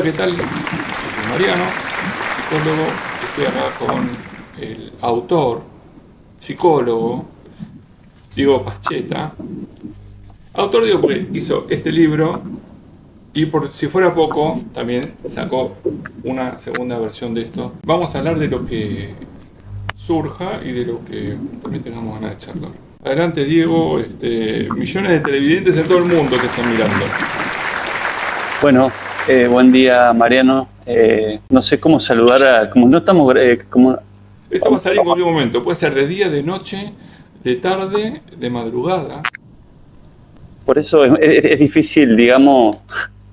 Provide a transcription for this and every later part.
Hola, ¿qué tal? Yo soy Mariano, psicólogo. Estoy acá con el autor, psicólogo, Diego Pascheta. Autor digo porque hizo este libro y por si fuera poco, también sacó una segunda versión de esto. Vamos a hablar de lo que surja y de lo que también tengamos ganas de charlar. Adelante, Diego. Millones de televidentes en todo el mundo que están mirando. Bueno, buen día, Mariano. No sé cómo saludar como no estamos, Esto va a salir en cualquier momento. Puede ser de día, de noche, de tarde, de madrugada. por eso es difícil, digamos,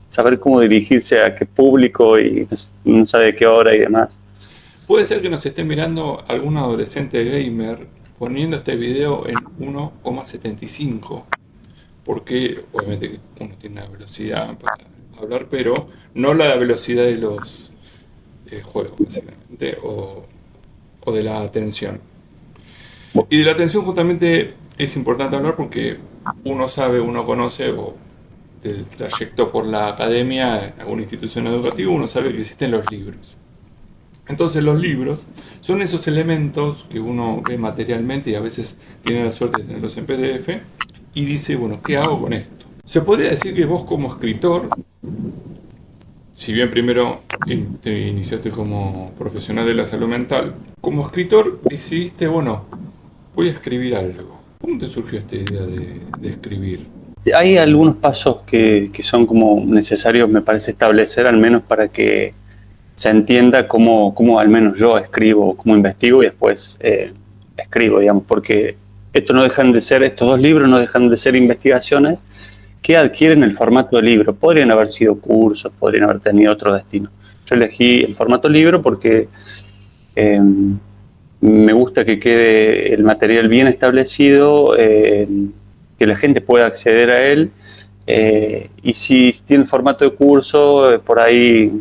saber cómo dirigirse a qué público y no sabe qué hora y demás. Puede ser que nos esté mirando algún adolescente gamer poniendo este video en 1,75, porque obviamente uno tiene una velocidad para hablar, pero no la velocidad de los juegos, básicamente, o de la atención. Y de la atención justamente es importante hablar porque uno sabe, uno conoce, o del trayecto por la academia en alguna institución educativa, uno sabe que existen los libros. Entonces los libros son esos elementos que uno ve materialmente y a veces tiene la suerte de tenerlos en PDF y dice, bueno, ¿qué hago con esto? Se podría decir que vos como escritor, si bien primero te iniciaste como profesional de la salud mental, como escritor decidiste, bueno, voy a escribir algo. ¿Cómo te surgió esta idea de escribir? Hay algunos pasos que son como necesarios, me parece, establecer, al menos para que se entienda cómo al menos yo escribo, cómo investigo y después escribo, digamos, porque estos dos libros no dejan de ser investigaciones que adquieren el formato de libro. Podrían haber sido cursos, podrían haber tenido otro destino. Yo elegí el formato libro porque eh, me gusta que quede el material bien establecido, que la gente pueda acceder a él, y si tiene formato de curso, por ahí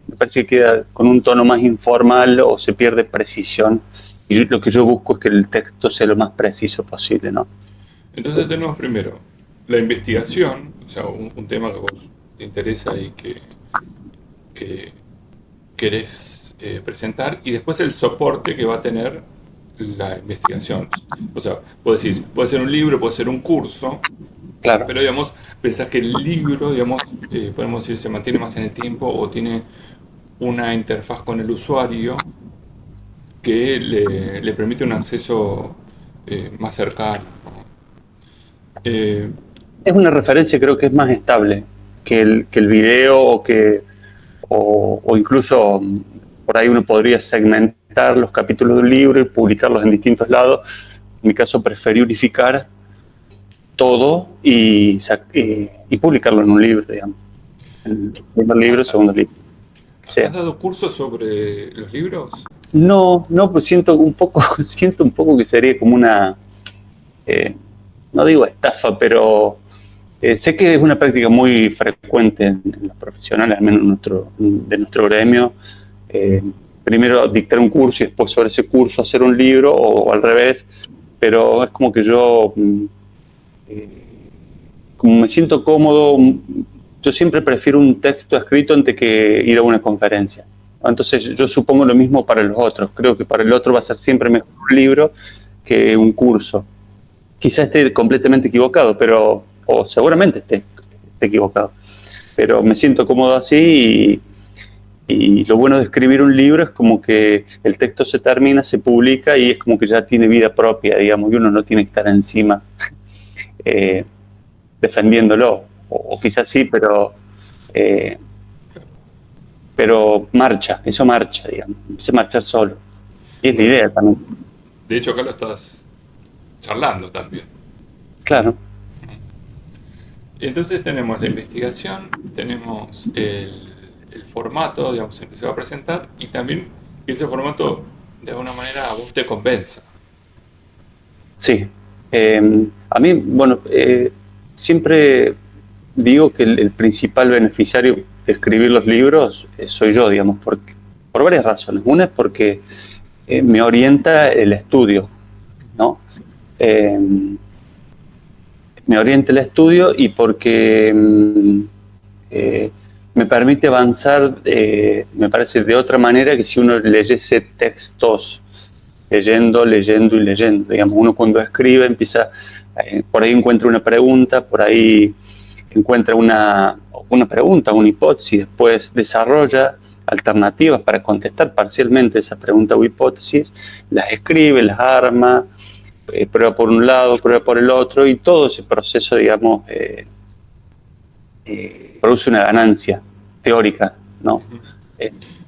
me parece que queda con un tono más informal o se pierde precisión. Y lo que yo busco es que el texto sea lo más preciso posible, ¿no? Entonces tenemos primero la investigación, o sea, un tema que a vos te interesa y que querés presentar, y después el soporte que va a tener la investigación. O sea, vos decís, puede ser un libro, puede ser un curso, Claro. pero digamos, pensás que el libro, digamos, podemos decir, se mantiene más en el tiempo o tiene una interfaz con el usuario que le permite un acceso más cercano, ¿no? Eh, Es una referencia, creo que es más estable que el video o incluso por ahí uno podría segmentar los capítulos de un libro y publicarlos en distintos lados. En mi caso preferí unificar todo y publicarlo en un libro, digamos. El primer libro, el segundo libro, que ¿Has sea. dado cursos sobre los libros? No, pues siento un poco que sería como una, eh, no digo estafa, pero sé que es una práctica muy frecuente en los profesionales, al menos de nuestro gremio. Eh, Primero dictar un curso y después sobre ese curso hacer un libro o al revés, pero es como que yo, eh, como me siento cómodo, yo siempre prefiero un texto escrito antes que ir a una conferencia. Entonces yo supongo lo mismo para los otros. Creo que para el otro va a ser siempre mejor un libro que un curso. Quizás esté completamente equivocado, o seguramente esté equivocado, pero me siento cómodo así y lo bueno de escribir un libro es como que el texto se termina, se publica y es como que ya tiene vida propia, digamos, y uno no tiene que estar encima eh, defendiéndolo, o quizás sí, eh, pero eso marcha, digamos, empieza a marchar solo. Y es la Bueno, idea también. de hecho acá lo estás charlando también. Claro. Entonces tenemos la investigación, tenemos el formato, digamos, en que se va a presentar y también que ese formato de alguna manera a vos te convenza. Sí. A mí, bueno, siempre digo que el principal beneficiario de escribir los libros soy yo, digamos, por varias razones. Una es porque me orienta el estudio, ¿no? Eh, Me orienta el estudio y porque eh, me permite avanzar, me parece, de otra manera que si uno leyese textos leyendo, leyendo y leyendo. Digamos, uno cuando escribe empieza, por ahí encuentra una pregunta, por ahí encuentra una pregunta, una hipótesis, después desarrolla alternativas para contestar parcialmente esa pregunta o hipótesis, las escribe, las arma, prueba por un lado, prueba por el otro, y todo ese proceso, digamos, produce una ganancia teórica, ¿no?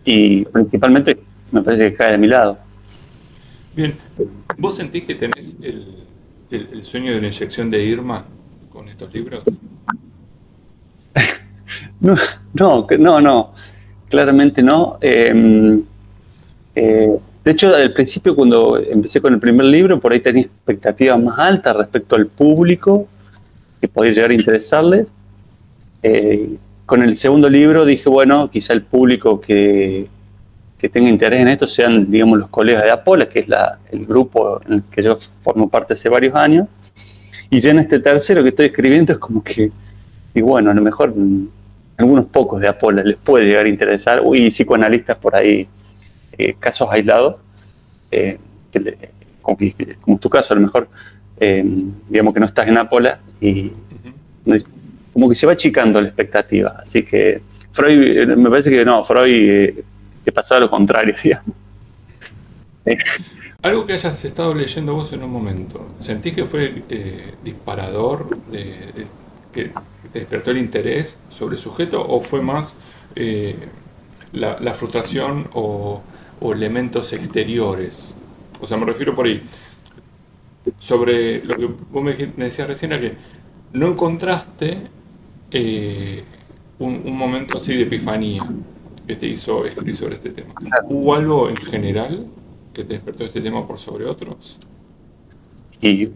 Y principalmente me parece que cae de mi lado. Bien, ¿vos sentís que tenés el sueño de una inyección de Irma con estos libros? No, no, claramente no. De hecho, al principio, cuando empecé con el primer libro, por ahí tenía expectativas más altas respecto al público que podía llegar a interesarles. Con el segundo libro dije, bueno, quizá el público que tenga interés en esto sean, digamos, los colegas de Apola, que es el grupo en el que yo formo parte hace varios años. Y ya en este tercero que estoy escribiendo es como que, y bueno, a lo mejor algunos pocos de Apola les puede llegar a interesar, y psicoanalistas por ahí, casos aislados, como tu caso a lo mejor, digamos que no estás en Apola, y como que se va achicando la expectativa. Así que Freud, me parece que no, Freud te pasaba lo contrario, digamos. Algo que hayas estado leyendo vos en un momento, ¿sentís que fue disparador, que te despertó el interés sobre el sujeto, o fue más la frustración o elementos exteriores? O sea, me refiero por ahí, sobre lo que vos me decías recién, era que no encontraste un momento así de epifanía que te hizo escribir sobre este tema. ¿Hubo algo en general que te despertó este tema por sobre otros? Y,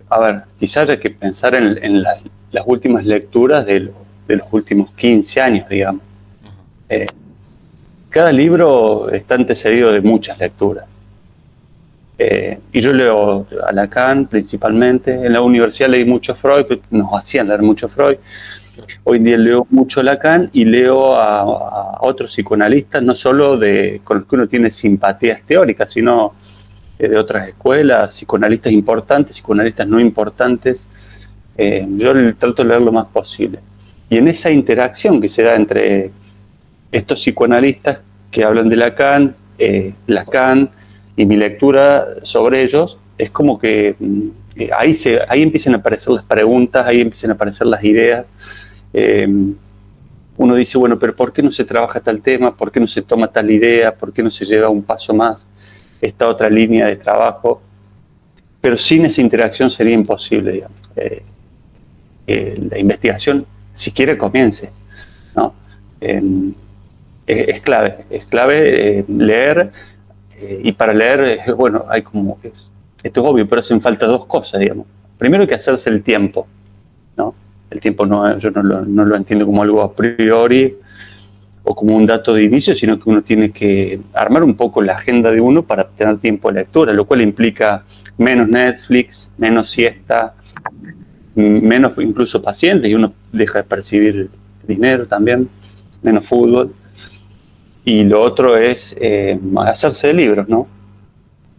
a ver, quizás hay que pensar en las últimas lecturas de los últimos 15 años, digamos. Cada libro está antecedido de muchas lecturas. Y yo leo a Lacan principalmente. En la universidad leí mucho Freud, nos hacían leer mucho Freud. Hoy en día leo mucho Lacan y leo a otros psicoanalistas, no solo con los que uno tiene simpatías teóricas, sino de otras escuelas, psicoanalistas importantes, psicoanalistas no importantes. Yo trato de leer lo más posible. Y en esa interacción que se da entre estos psicoanalistas que hablan de Lacan, Lacan y mi lectura sobre ellos, es como que ahí empiezan a aparecer las preguntas, ahí empiezan a aparecer las ideas. Uno dice, bueno, pero ¿por qué no se trabaja tal tema? ¿Por qué no se toma tal idea? ¿Por qué no se lleva un paso más esta otra línea de trabajo? Pero sin esa interacción sería imposible, digamos. La investigación siquiera comience, ¿no? Es clave leer, y para leer, bueno, hay como, esto es obvio, pero hacen falta dos cosas, digamos. Primero hay que hacerse el tiempo, ¿no? El tiempo yo no lo entiendo como algo a priori o como un dato de inicio, sino que uno tiene que armar un poco la agenda de uno para tener tiempo de lectura, lo cual implica menos Netflix, menos siesta, menos incluso pacientes, y uno deja de percibir dinero también, menos fútbol. Y lo otro es hacerse de libros, ¿no?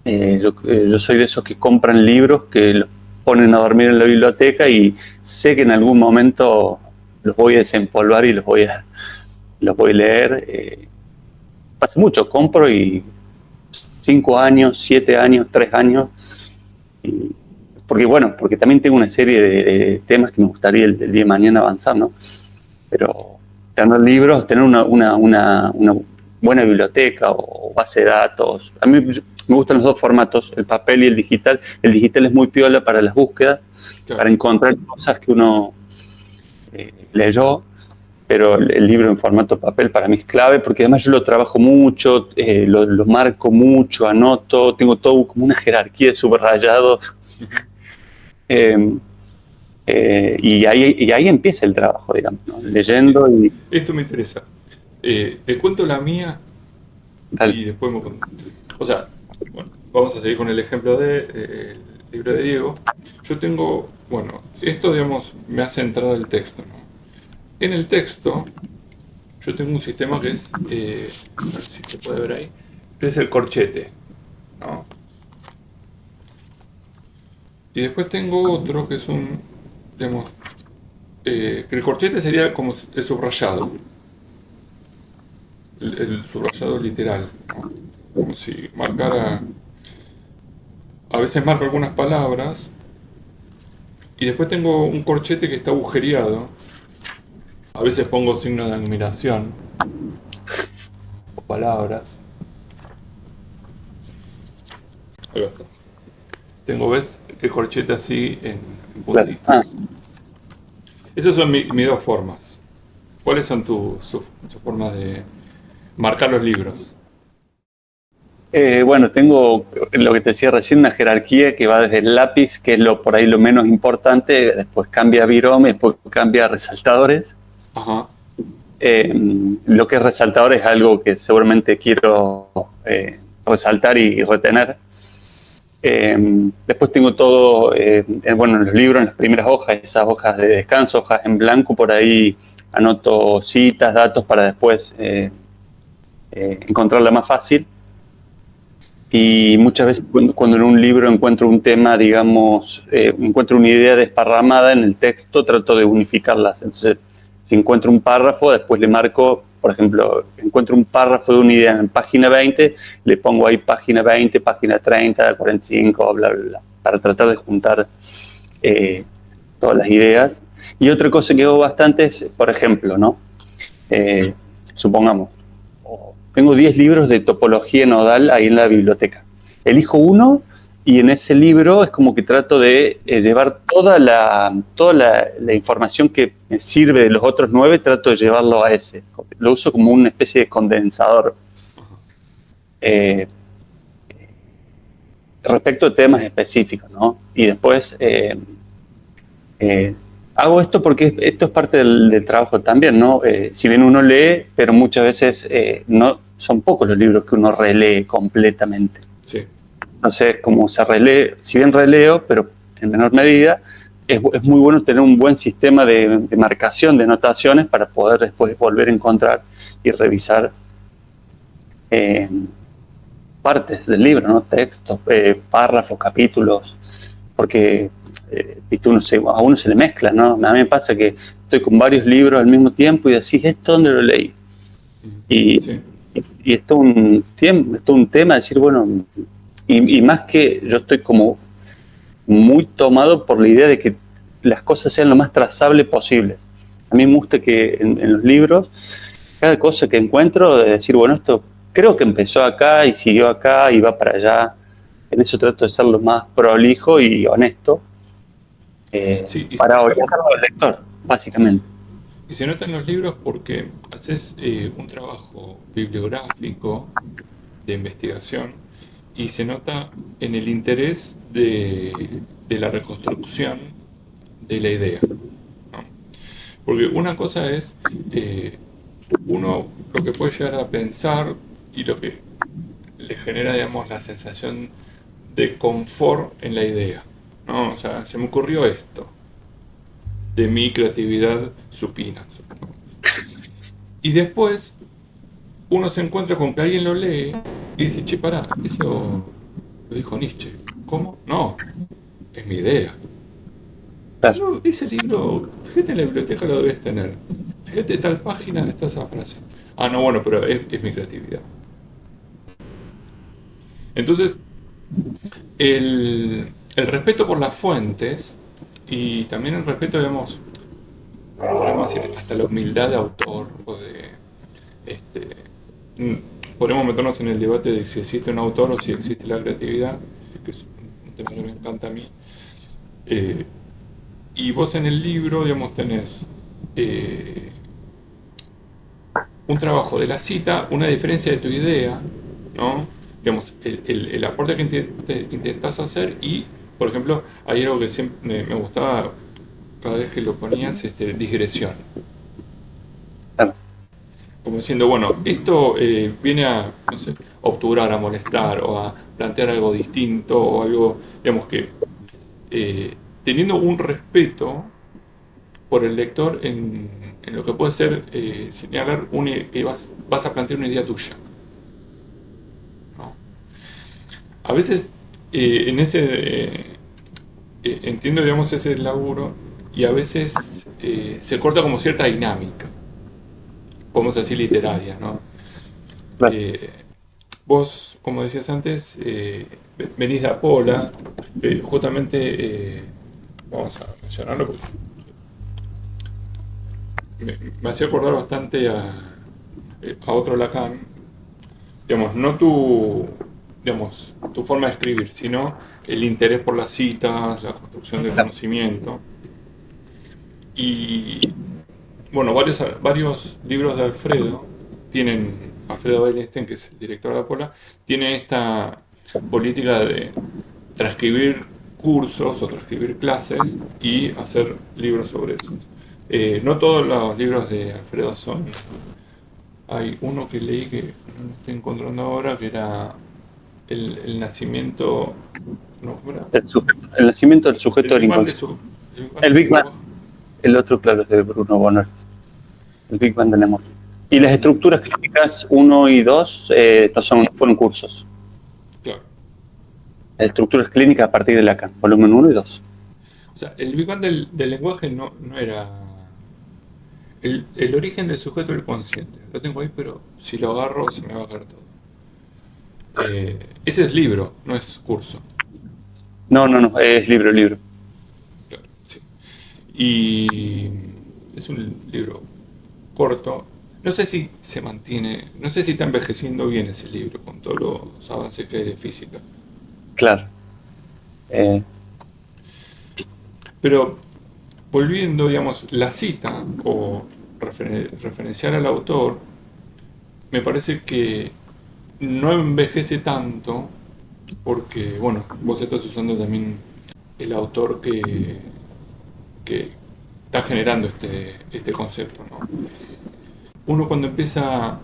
Yo soy de esos que compran libros, que los ponen a dormir en la biblioteca y sé que en algún momento los voy a desempolvar y los voy a leer. Pasa mucho, compro y 5 años, 7 años, 3 años. Porque también tengo una serie de temas que me gustaría el día de mañana avanzar, ¿no? Pero tener libros, tener una buena biblioteca o base de datos. A mí me gustan los dos formatos, el papel y el digital. El digital es muy piola para las búsquedas, claro, para encontrar cosas que uno leyó, pero el libro en formato papel para mí es clave, porque además yo lo trabajo mucho, lo marco mucho, anoto, tengo todo como una jerarquía de subrayados. Y ahí empieza el trabajo, digamos, ¿no? Leyendo y... Esto me interesa. Te cuento la mía. Dale. Y después o sea, bueno, vamos a seguir con el ejemplo del libro de Diego. Yo tengo, bueno, esto, digamos, me hace entrar al texto, ¿no? En el texto yo tengo un sistema que es, a ver si se puede ver ahí, que es el corchete, ¿no? Y después tengo otro que es un, digamos, que el corchete sería como el subrayado, el subrayado literal, ¿no? Como si marcara, a veces marco algunas palabras, y después tengo un corchete que está agujereado, a veces pongo signos de admiración o palabras. Ahí está. Tengo, ¿ves? El corchete así en Claro. Ah, puntitos. Esas son mis dos formas. ¿Cuáles son tus formas de marcar los libros? bueno, tengo lo que te decía recién, una jerarquía que va desde el lápiz, que es por ahí lo menos importante, después cambia a virome, después cambia a resaltadores. Ajá. Lo que es resaltador es algo que seguramente quiero resaltar y retener. Después tengo todo, bueno, en los libros, en las primeras hojas, esas hojas de descanso, hojas en blanco, por ahí anoto citas, datos para después encontrarla más fácil. Y muchas veces cuando en un libro encuentro un tema, digamos, encuentro una idea desparramada en el texto, trato de unificarlas. Entonces, si encuentro un párrafo, después le marco, por ejemplo, encuentro un párrafo de una idea en página 20, le pongo ahí página 20, página 30, 45, bla, bla, bla, para tratar de juntar todas las ideas. Y otra cosa que hago bastante es, por ejemplo, ¿no? Supongamos, tengo 10 libros de topología nodal ahí en la biblioteca. Elijo uno y en ese libro es como que trato de llevar toda la información que me sirve de los otros 9, trato de llevarlo a ese. Lo uso como una especie de condensador. Eh, Respecto a temas específicos, ¿no? Y después hago esto porque esto es parte del trabajo también, ¿no? Si bien uno lee, pero muchas veces no son pocos los libros que uno relee completamente. Sí. Entonces, como se relee, si bien releo, pero en menor medida, es muy bueno tener un buen sistema de marcación, de anotaciones, para poder después volver a encontrar y revisar partes del libro, ¿no? Textos, párrafos, capítulos, porque ¿viste? A uno se le mezcla, ¿no? A mí me pasa que estoy con varios libros al mismo tiempo y decís, ¿esto dónde lo leí? Y, Sí. y es todo un tema decir, bueno, y más que yo estoy como muy tomado por la idea de que las cosas sean lo más trazables posible. A mí me gusta que en los libros, cada cosa que encuentro, de decir, bueno, esto creo que empezó acá y siguió acá y va para allá. En eso trato de ser lo más prolijo y honesto Sí, y se para nota, orientarlo al lector, básicamente. y se nota en los libros porque haces un trabajo bibliográfico de investigación y se nota en el interés de la reconstrucción de la idea, ¿no? Porque una cosa es uno lo que puede llegar a pensar y lo que le genera, digamos, la sensación de confort en la idea, ¿no? O sea, se me ocurrió esto, de mi creatividad supina, supongamos. Y después uno se encuentra con que alguien lo lee y dice, che, pará, eso lo dijo Nietzsche. ¿Cómo? No, es mi idea. Claro, No, ese libro, fíjate en la biblioteca lo debes tener. Fíjate tal página está esa frase. Ah, no, bueno, pero es mi creatividad. Entonces, el respeto por las fuentes y también el respeto, digamos, podemos decir, hasta la humildad de autor o de, este, podemos meternos en el debate de si existe un autor o si existe la creatividad, que es un tema que me encanta a mí. Eh, y vos en el libro, digamos, tenés un trabajo de la cita, una diferencia de tu idea, ¿no? Digamos, el aporte que intentás hacer y, por ejemplo, hay algo que siempre me gustaba cada vez que lo ponías, digresión. claro. Como diciendo, bueno, esto viene a, no sé, obturar, a molestar o a plantear algo distinto o algo, digamos que teniendo un respeto por el lector en lo que puede ser señalar que vas a plantear una idea tuya, ¿no? A veces en entiendo, digamos, ese laburo, y a veces se corta como cierta dinámica, podemos decir literaria, ¿no? Claro. Eh, Vos, como decías antes, venís de Apola, justamente, vamos a mencionarlo porque me hacía acordar bastante a otro Lacan, digamos, no tu forma de escribir, sino el interés por las citas, la construcción del Claro. conocimiento. Y bueno, varios libros de Alfredo Beilenstein, que es el director de Apola, tiene esta política de transcribir cursos o transcribir clases y hacer libros sobre eso. No todos los libros de Alfredo son. Hay uno que leí que no estoy encontrando ahora, que era el nacimiento. No, ¿cómo era? El nacimiento del El sujeto del Big Bang de inconsciente. su. El Big Bang El del Big Bang, lenguaje. el otro, claro, es de Bruno Bonner. El Big Bang del amor. Y las estructuras clínicas 1 y 2 fueron cursos. Claro. Las estructuras clínicas a partir de Lacan, volumen 1 y 2. O sea, el Big Bang del lenguaje no era. El origen del sujeto del consciente. Lo tengo ahí, pero si lo agarro se me va a caer todo. Ese es libro, no es curso. No, es libro. Claro, sí. Y es un libro corto. No sé si se mantiene, no sé si está envejeciendo bien ese libro con todos los avances que hay de física. Claro. Eh, Pero volviendo, digamos, la cita o referenciar al autor, me parece que no envejece tanto porque, bueno, vos estás usando también el autor que está generando este concepto, ¿no? Uno cuando empieza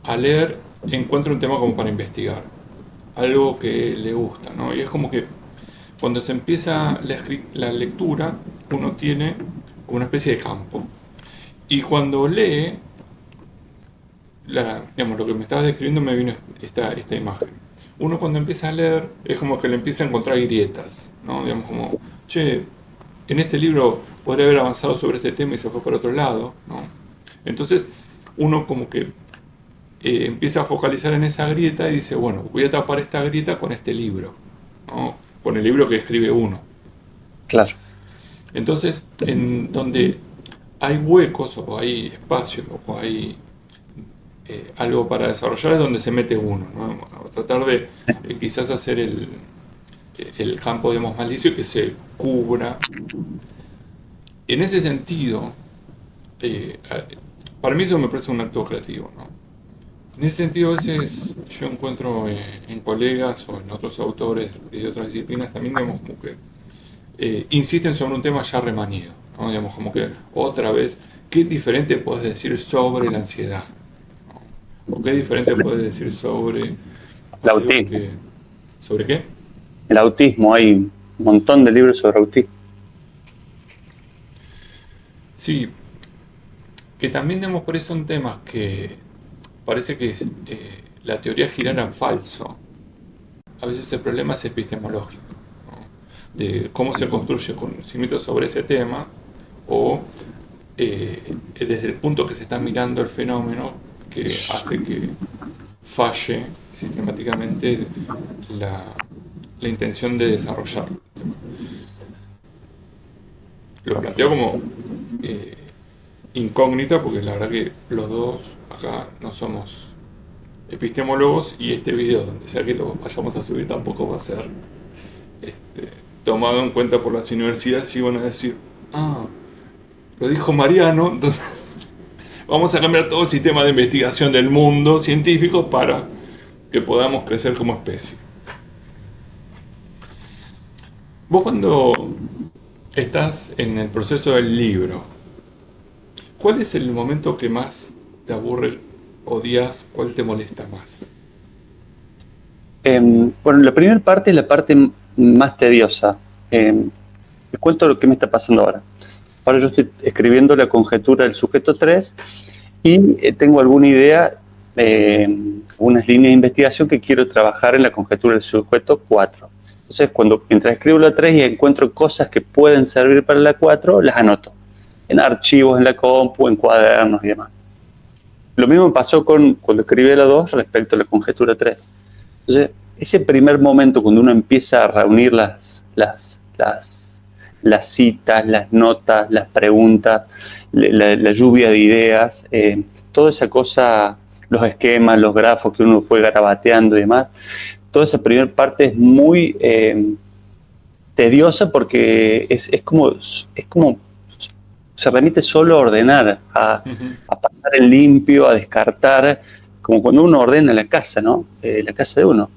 a leer encuentra un tema como para investigar, algo que le gusta, ¿no? Y es como que cuando se empieza la lectura, uno tiene como una especie de campo. Y cuando lee, digamos, lo que me estabas describiendo me vino esta imagen. Uno cuando empieza a leer es como que le empieza a encontrar grietas, ¿no? Digamos como, che, en este libro podría haber avanzado sobre este tema y se fue por otro lado, ¿no? Entonces uno como que empieza a focalizar en esa grieta y dice, bueno, voy a tapar esta grieta con este libro, ¿no? Con el libro que escribe uno. claro. Entonces, en donde hay huecos o hay espacio o hay algo para desarrollar es donde se mete uno, ¿no? A tratar de quizás hacer el campo, digamos, malicio que se cubra. En ese sentido, eh, para mí eso me parece un acto creativo, ¿no? En ese sentido, a veces yo encuentro en colegas o en otros autores de otras disciplinas también, digamos, como que insisten sobre un tema ya remanido, ¿no? Digamos, como que otra vez, ¿qué diferente puedes decir sobre la ansiedad? ¿O qué diferente puedes decir sobre El algo autismo. que... ¿Sobre qué? El autismo, hay un montón de libros sobre autismo. Sí, que también, digamos, por eso son temas que parece que la teoría girara en falso. A veces el problema es epistemológico, ¿no? De cómo se construye conocimiento sobre ese tema o desde el punto que se está mirando el fenómeno que hace que falle sistemáticamente la, la intención de desarrollarlo. Lo planteo como eh, incógnita porque la verdad que los dos acá no somos epistemólogos y este video, donde sea que lo vayamos a subir, tampoco va a ser este, tomado en cuenta por las universidades y van a decir, ah, lo dijo Mariano, entonces vamos a cambiar todo el sistema de investigación del mundo científico para que podamos crecer como especie. Vos cuando estás en el proceso del libro, ¿cuál es el momento que más te aburre, odias, cuál te molesta más? Bueno, la primera parte es la parte más tediosa. Te cuento lo que me está pasando ahora. Ahora yo estoy escribiendo la conjetura del sujeto 3 y tengo alguna idea, unas líneas de investigación que quiero trabajar en la conjetura del sujeto 4. Entonces, mientras escribo la 3 y encuentro cosas que pueden servir para la 4, las anoto en archivos, en la compu, en cuadernos y demás. Lo mismo pasó cuando escribí la 2 respecto a la conjetura 3. Entonces, ese primer momento cuando uno empieza a reunir las citas, las notas, las preguntas, la lluvia de ideas, toda esa cosa, los esquemas, los grafos que uno fue garabateando y demás, toda esa primera parte es muy tediosa porque es como se remite solo a ordenar, a pasar en limpio, a descartar, como cuando uno ordena la casa, ¿no? La casa de uno,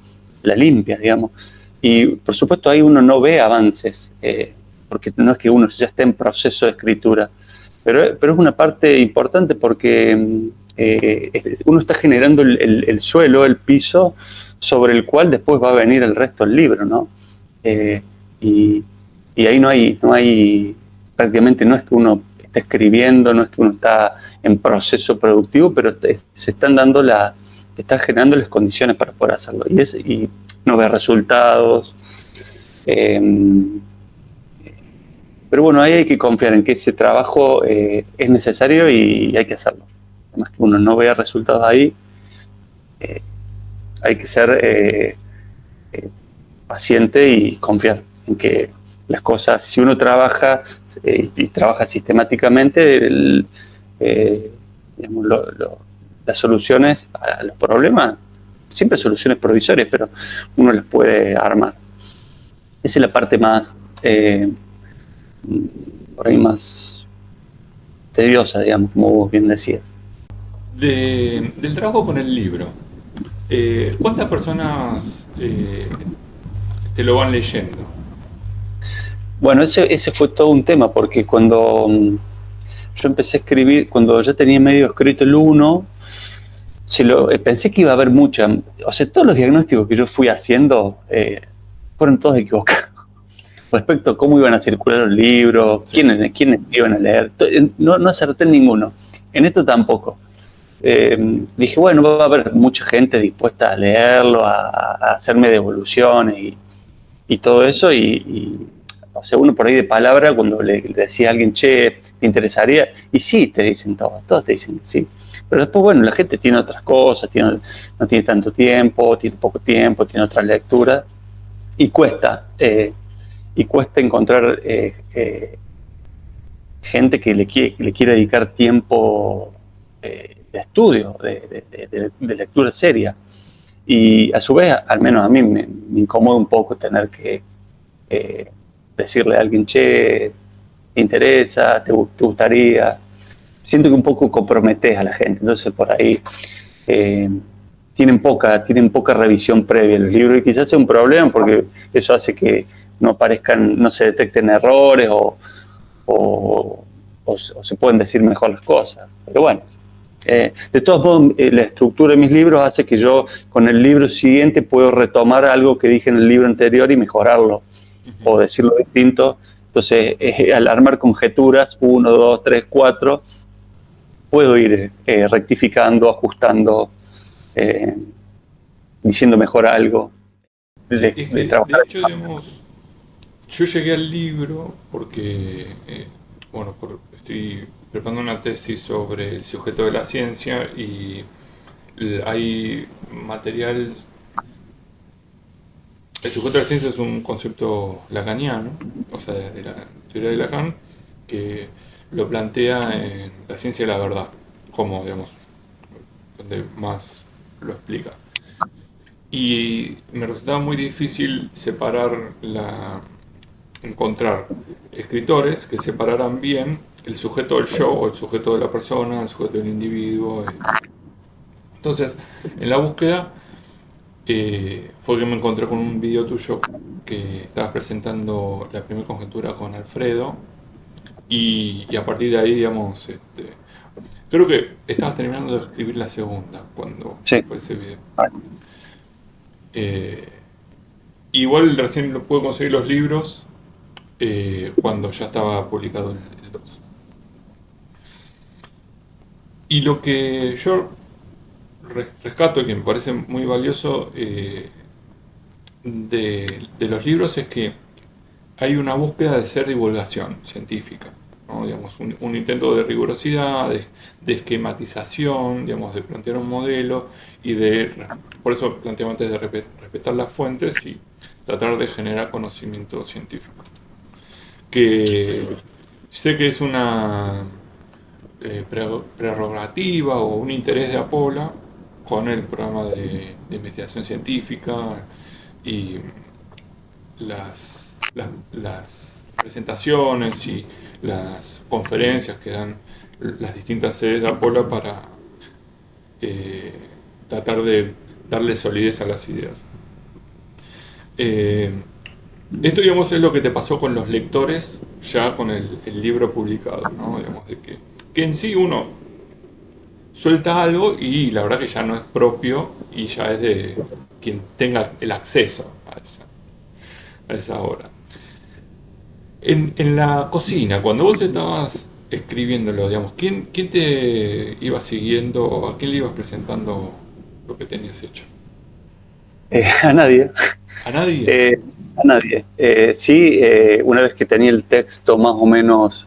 la limpia, digamos. Y por supuesto ahí uno no ve avances, porque no es que uno ya esté en proceso de escritura, pero es una parte importante porque uno está generando el suelo, el piso, sobre el cual después va a venir el resto del libro, ¿no? Y ahí no hay, prácticamente no es que uno está escribiendo, no es que uno está en proceso productivo, pero se están está generando las condiciones para poder hacerlo. Y no ve resultados. Pero bueno, ahí hay que confiar en que ese trabajo es necesario y hay que hacerlo. Además que uno no vea resultados ahí, hay que ser paciente y confiar en que las cosas, si uno trabaja y trabaja sistemáticamente, digamos, las soluciones a los problemas, siempre soluciones provisorias, pero uno las puede armar. Esa es la parte más, por ahí más tediosa, digamos, como vos bien decías. Del trabajo con el libro, ¿cuántas personas te lo van leyendo? Bueno, ese fue todo un tema, porque cuando yo empecé a escribir, cuando ya tenía medio escrito el 1, pensé que iba a haber mucha, o sea, todos los diagnósticos que yo fui haciendo fueron todos equivocados respecto a cómo iban a circular los libros, sí, quiénes iban a leer, no acerté en ninguno, en esto tampoco. Dije, bueno, va a haber mucha gente dispuesta a leerlo, a hacerme devoluciones y todo eso, o sea, uno por ahí de palabra, cuando le decía a alguien, che, ¿te interesaría? Y sí, te dicen todos te dicen que sí. Pero después, bueno, la gente tiene otras cosas, no tiene tanto tiempo, tiene poco tiempo, tiene otras lecturas, y cuesta encontrar gente que le quiere dedicar tiempo de estudio, de lectura seria. Y a su vez, al menos a mí me incomoda un poco tener que decirle a alguien, che, ¿te interesa? ¿Te gustaría? Siento que un poco comprometes a la gente, entonces por ahí tienen poca revisión previa los libros, y quizás sea un problema porque eso hace que no se detecten errores o se pueden decir mejor las cosas. Pero bueno, de todos modos, la estructura de mis libros hace que yo con el libro siguiente puedo retomar algo que dije en el libro anterior y mejorarlo, o decirlo distinto. Entonces, al armar conjeturas, 1, 2, 3, 4, puedo ir rectificando, ajustando, diciendo mejor algo. De hecho, digamos, yo llegué al libro porque, estoy preparando una tesis sobre el sujeto de la ciencia y hay material. El sujeto de la ciencia es un concepto lacaniano, o sea, de la teoría de Lacan, que lo plantea en La ciencia de la verdad, como, digamos, donde más lo explica. Y me resultaba muy difícil encontrar escritores que separaran bien el sujeto del yo, o el sujeto de la persona, el sujeto del individuo. Entonces, en la búsqueda fue que me encontré con un video tuyo que estabas presentando la primera conjetura con Alfredo, y a partir de ahí, digamos, creo que estabas terminando de escribir la segunda cuando sí, fue ese video. Igual recién lo pude conseguir los libros cuando ya estaba publicado el 2. Y lo que yo rescato y que me parece muy valioso de los libros es que hay una búsqueda de ser divulgación científica, ¿no? Digamos, un intento de rigurosidad, de esquematización, digamos, de plantear un modelo y por eso planteaba antes de respetar las fuentes y tratar de generar conocimiento científico. Que sé que es una prerrogativa o un interés de Apola con el programa de investigación científica y las presentaciones y las conferencias que dan las distintas sedes de Apola para eh, tratar de darle solidez a las ideas. Eh, Esto, digamos, es lo que te pasó con los lectores ya con el libro publicado, ¿no? Digamos, que en sí uno suelta algo y la verdad que ya no es propio y ya es de quien tenga el acceso a esa obra. En la cocina, cuando vos estabas escribiéndolo, digamos, ¿quién te iba siguiendo o a quién le ibas presentando lo que tenías hecho? A nadie. ¿A nadie? Eh, a nadie. Sí, una vez que tenía el texto más o menos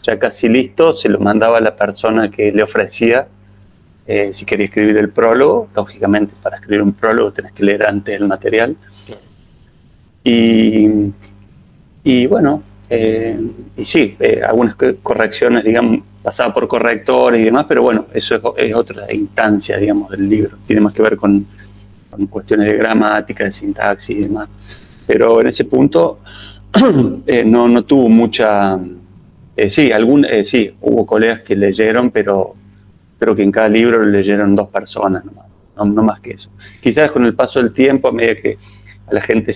ya casi listo, se lo mandaba a la persona que le ofrecía si quería escribir el prólogo. Lógicamente, para escribir un prólogo tenés que leer antes el material. Claro. Y, y bueno, y sí, algunas correcciones, digamos, pasaba por correctores y demás, pero bueno, eso es otra instancia, digamos, del libro. Tiene más que ver con cuestiones de gramática, de sintaxis y demás. Pero en ese punto no tuvo mucha... sí, hubo colegas que leyeron, pero creo que en cada libro lo leyeron 2 personas, no más que eso. Quizás con el paso del tiempo, a medida que a la gente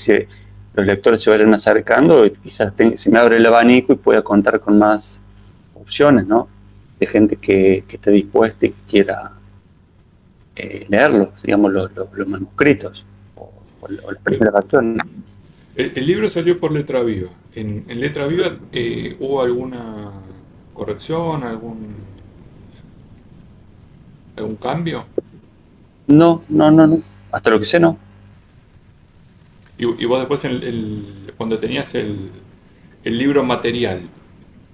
los lectores se vayan acercando, quizás se me abre el abanico y pueda contar con más opciones, ¿no? De gente que esté dispuesta y que quiera leerlos, digamos, los manuscritos o las primeras versiones. El libro salió por Letra Viva. En Letra Viva hubo alguna corrección, algún cambio. No. Hasta lo que sé, no. Y vos después, cuando tenías el libro material,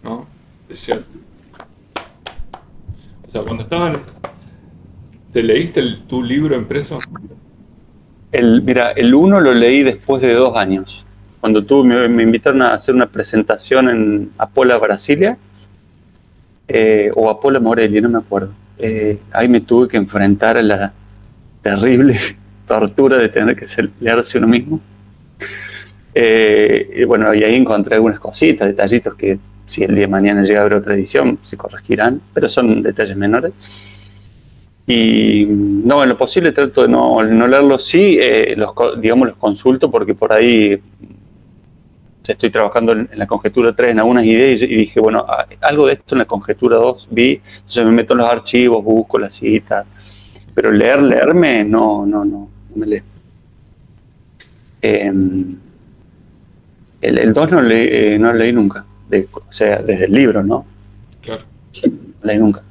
¿no? Decía, o sea, cuando ¿te leíste tu libro impreso? Mira, el 1 lo leí después de 2 años. Cuando me invitaron a hacer una presentación en Apola Brasilia, o Apola Morelia, no me acuerdo. Ahí me tuve que enfrentar a la terrible tortura de tener que leerse uno mismo. Y bueno, y ahí encontré algunas cositas, detallitos que si el día de mañana llega a haber otra edición se corregirán, pero son detalles menores. Y no, en lo posible trato de no leerlos. Sí, digamos, los consulto porque por ahí estoy trabajando en la conjetura 3 en algunas ideas y dije, bueno, algo de esto en la conjetura 2 vi, entonces me meto en los archivos, busco las citas, pero leerme, no me leo. El 2 no leí nunca, o sea, desde el libro, ¿no? Claro. No leí nunca.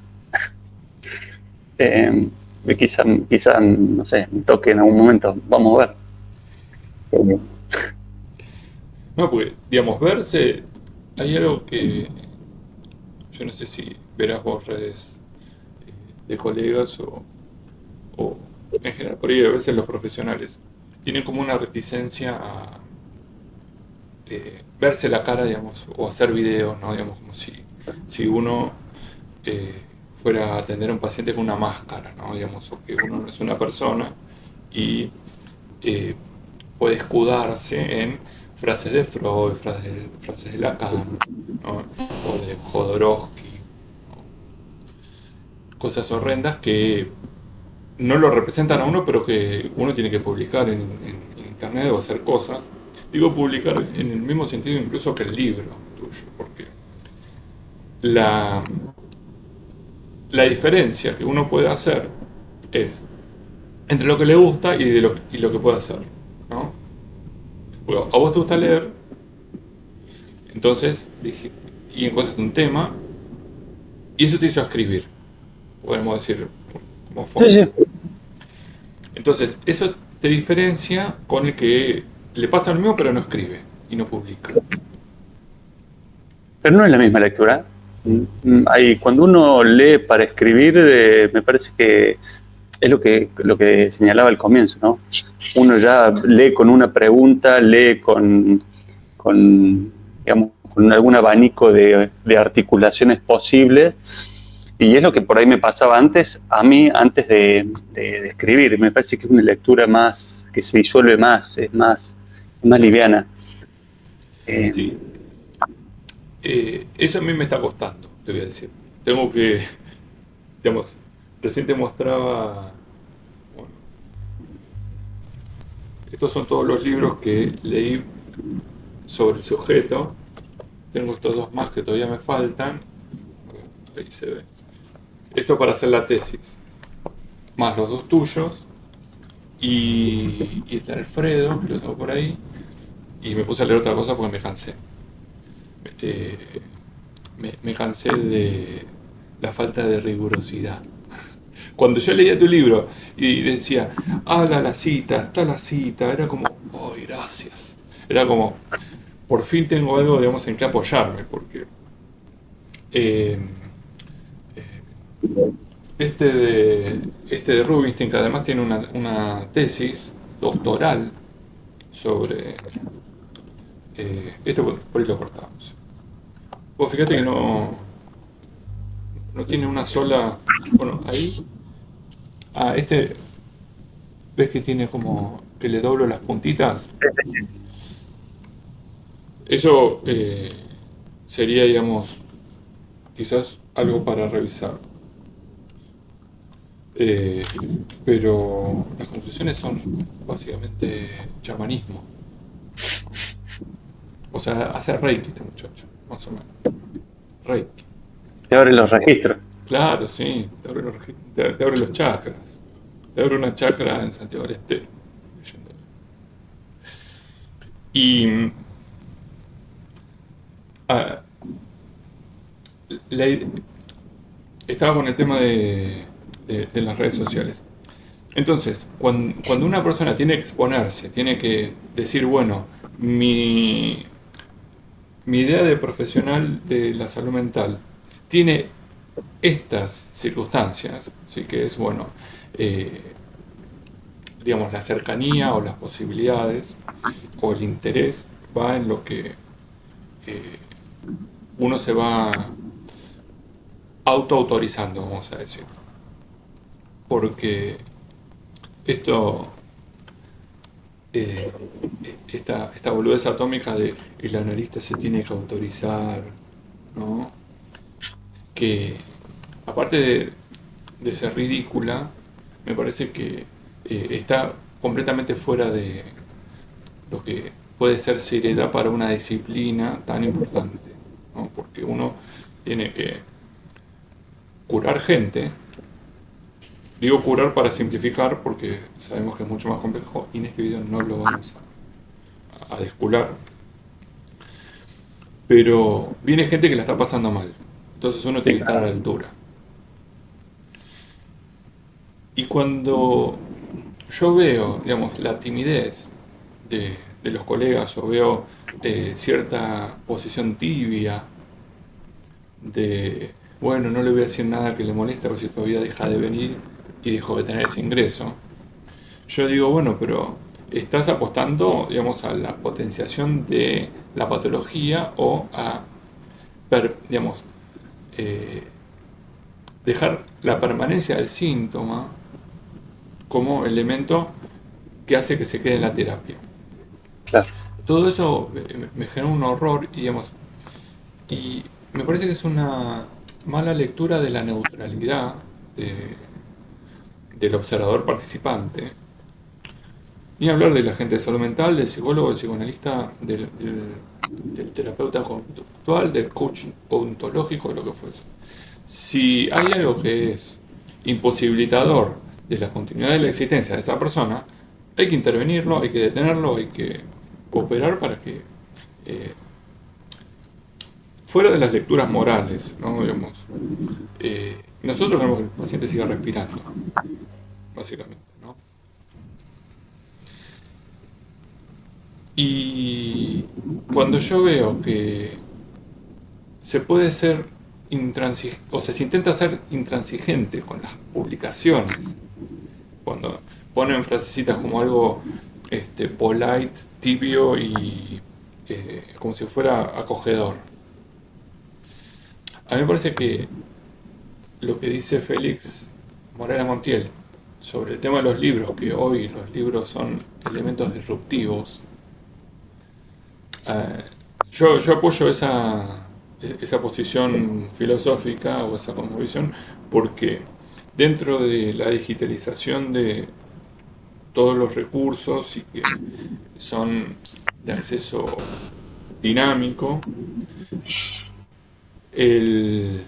Quizá, no sé, me toque en algún momento, vamos a ver. No, porque, digamos, verse, hay algo que yo no sé si verás vos redes de colegas o en general por ahí a veces los profesionales tienen como una reticencia a verse la cara, digamos, o hacer videos, ¿no? Digamos, como si uno fuera a atender a un paciente con una máscara, ¿no? Digamos, o que uno no es una persona y puede escudarse en frases de Freud, frases de Lacan, ¿no? O de Jodorowsky, ¿no? Cosas horrendas que no lo representan a uno, pero que uno tiene que publicar en internet o hacer cosas. Digo publicar en el mismo sentido incluso que el libro tuyo, porque la, la diferencia que uno puede hacer es entre lo que le gusta y lo que puede hacer, ¿no? Porque a vos te gusta leer, entonces y encontraste un tema y eso te hizo escribir. podemos decir, como Sí, forma. sí. Entonces, eso te diferencia con el que le pasa lo mismo pero no escribe y no publica. Pero no es la misma lectura. Cuando uno lee para escribir, me parece que es lo que señalaba al comienzo, ¿no? Uno ya lee con una pregunta, lee con, digamos, con algún abanico de articulaciones posibles, y es lo que por ahí me pasaba antes, a mí, antes de escribir. Me parece que es una lectura más, que se disuelve más, es más liviana. Eh, Sí, eso a mí me está costando, te voy a decir. Tengo que, digamos, recién te mostraba, bueno, estos son todos los libros que leí sobre el sujeto. Tengo estos dos más que todavía me faltan. Ahí se ve. Esto para hacer la tesis. Más los dos tuyos. Y el de Alfredo, que lo tengo por ahí. Y me puse a leer otra cosa porque me cansé. Eh, me cansé de la falta de rigurosidad. Cuando yo leía tu libro y decía, está la cita, era como, ¡ay, gracias! Era como, por fin tengo algo, digamos, en que apoyarme, porque eh, este de Rubinstein, que además tiene una tesis doctoral sobre... esto por ahí lo cortamos. Vos fíjate que no tiene una sola... Bueno, ahí... ¿Ves que tiene como que le doblo las puntitas? Eso sería, digamos, quizás algo para revisar. Eh, pero las conclusiones son básicamente chamanismo. O sea, hace reiki este muchacho, más o menos. Reiki. te abre los registros. Claro, sí, te abre te abre los chakras. Te abre una chakra en Santiago del Estero. Y ah, la- estaba con el tema de las redes sociales. Entonces, cuando una persona tiene que exponerse, tiene que decir, bueno, mi idea de profesional de la salud mental tiene estas circunstancias, ¿sí? Que es, bueno, eh, digamos, la cercanía o las posibilidades o el interés va en lo que eh, uno se va autoautorizando, vamos a decir. Porque esto, eh, esta boludez atómica de el analista se tiene que autorizar, ¿no? Que aparte de ser ridícula, me parece que está completamente fuera de lo que puede ser seriedad para una disciplina tan importante, ¿no? Porque uno tiene que curar gente. Digo curar para simplificar porque sabemos que es mucho más complejo y en este video no lo vamos a descular. Pero viene gente que la está pasando mal. Entonces uno tiene Sí, que estar a la altura. Y cuando yo veo, digamos, la timidez de los colegas o veo cierta posición tibia de, bueno, no le voy a decir nada que le moleste a ver si todavía deja de venir y dejó de tener ese ingreso, yo digo, bueno, pero estás apostando, digamos, a la potenciación de la patología o a, digamos, eh, dejar la permanencia del síntoma como elemento que hace que se quede en la terapia. claro. Todo eso me genera un horror y me parece que es una mala lectura de la neutralidad de- del observador participante. Ni hablar de la gente de salud mental, del psicólogo, del psicoanalista, del terapeuta conductual, del coach ontológico, lo que fuese. Si hay algo que es imposibilitador de la continuidad de la existencia de esa persona, hay que intervenirlo, hay que detenerlo, hay que cooperar para que, eh, fuera de las lecturas morales, ¿no? Digamos, Nosotros queremos que el paciente siga respirando, básicamente, ¿no? Y cuando yo veo que se puede ser o sea, se intenta ser intransigente con las publicaciones, cuando ponen frasecitas como algo polite, tibio y como si fuera acogedor. A mí me parece que lo que dice Félix Morena Montiel sobre el tema de los libros, que hoy los libros son elementos disruptivos, yo apoyo esa posición filosófica o esa cosmovisión porque dentro de la digitalización de todos los recursos y que son de acceso dinámico, el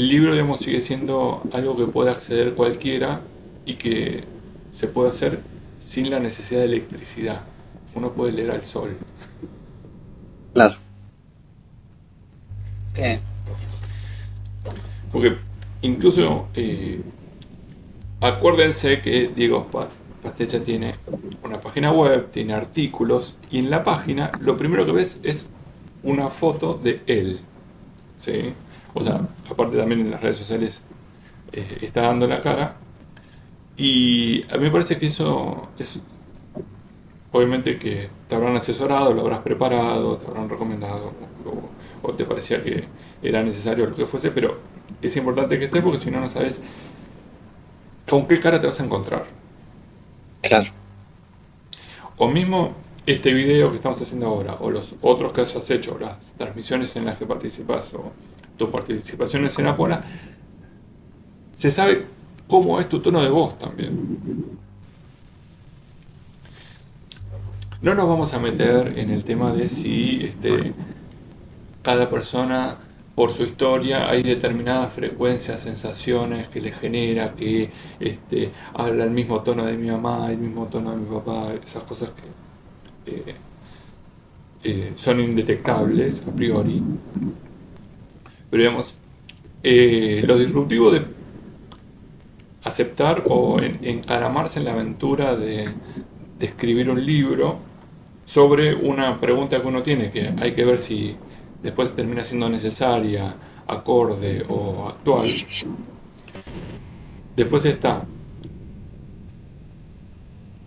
libro, digamos, sigue siendo algo que puede acceder cualquiera y que se puede hacer sin la necesidad de electricidad. Uno puede leer al sol. Claro. Porque incluso acuérdense que Diego Pastecha tiene una página web, tiene artículos, y en la página lo primero que ves es una foto de él. ¿Sí? O sea, aparte también en las redes sociales está dando la cara. Y a mí me parece que eso es, obviamente que te habrán asesorado, lo habrás preparado, te habrán recomendado, o te parecía que era necesario lo que fuese, pero es importante que estés porque si no, no sabes con qué cara te vas a encontrar. Claro. O mismo este video que estamos haciendo ahora, o los otros que hayas hecho, las transmisiones en las que participas, o tus participaciones en Apola, se sabe cómo es tu tono de voz también. No nos vamos a meter en el tema de si cada persona, por su historia, hay determinadas frecuencias, sensaciones que le genera, que habla el mismo tono de mi mamá, el mismo tono de mi papá, esas cosas que son indetectables a priori. Pero digamos, lo disruptivo de aceptar o encaramarse en la aventura de escribir un libro sobre una pregunta que uno tiene, que hay que ver si después termina siendo necesaria, acorde o actual. Después está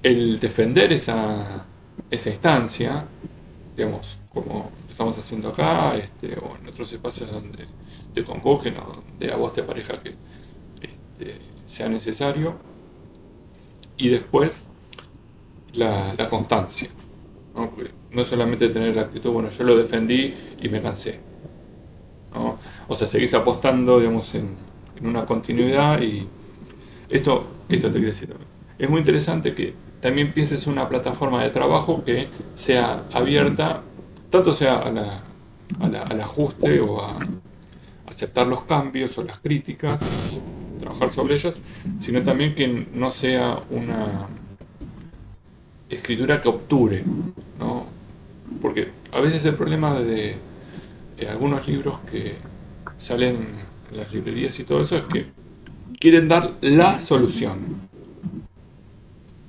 el defender esa instancia, digamos, como estamos haciendo acá, o en otros espacios donde te convoquen o donde a vos te parezca que sea necesario. Y después la constancia, ¿no? Porque no es solamente tener la actitud, bueno, yo lo defendí y me cansé, ¿no? O sea, seguís apostando, digamos, en una continuidad y esto te quiero decir también. Es muy interesante que también pienses una plataforma de trabajo que sea abierta, tanto sea al ajuste o a aceptar los cambios o las críticas y trabajar sobre ellas, sino también que no sea una escritura que obture, ¿no? Porque a veces el problema de algunos libros que salen en las librerías y todo eso es que quieren dar la solución,